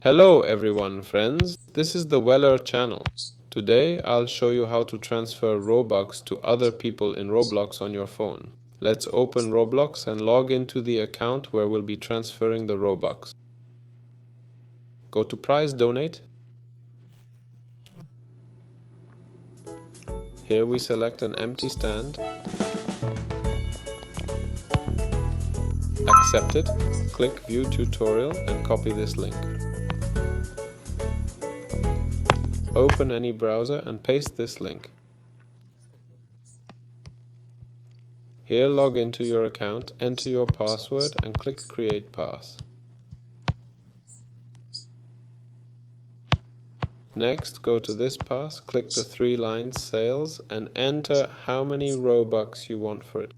Hello everyone, friends. This is the Weller channel. Today I'll show you how to transfer Robux to other people in Roblox on your phone. Let's open Roblox and log into the account where we'll be transferring the Robux. Go to Prize Donate. Here we select an empty stand. Accept it. Click View Tutorial and copy this link. Open any browser and paste this link. Here log into your account, enter your password and click Create Pass. Next, go to this pass, click the 3 lines Sales and enter how many Robux you want for it.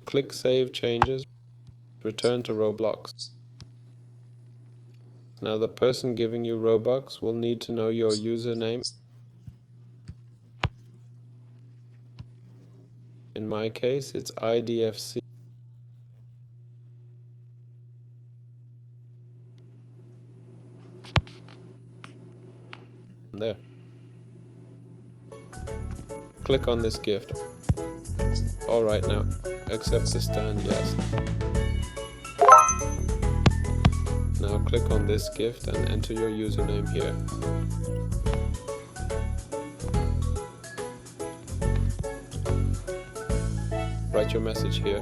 Click Save Changes, return to Roblox. Now the person giving you Robux will need to know your username. In my case, it's IDFC. There. Click on this gift. Alright, now accept the stand, yes. Now click on this gift and enter your username here. Write your message here.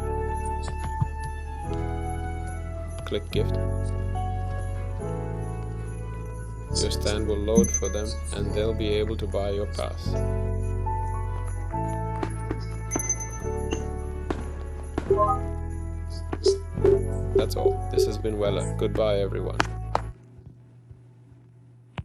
Click gift. Your stand will load for them and they'll be able to buy your pass. That's all. This has been Weller. Goodbye everyone.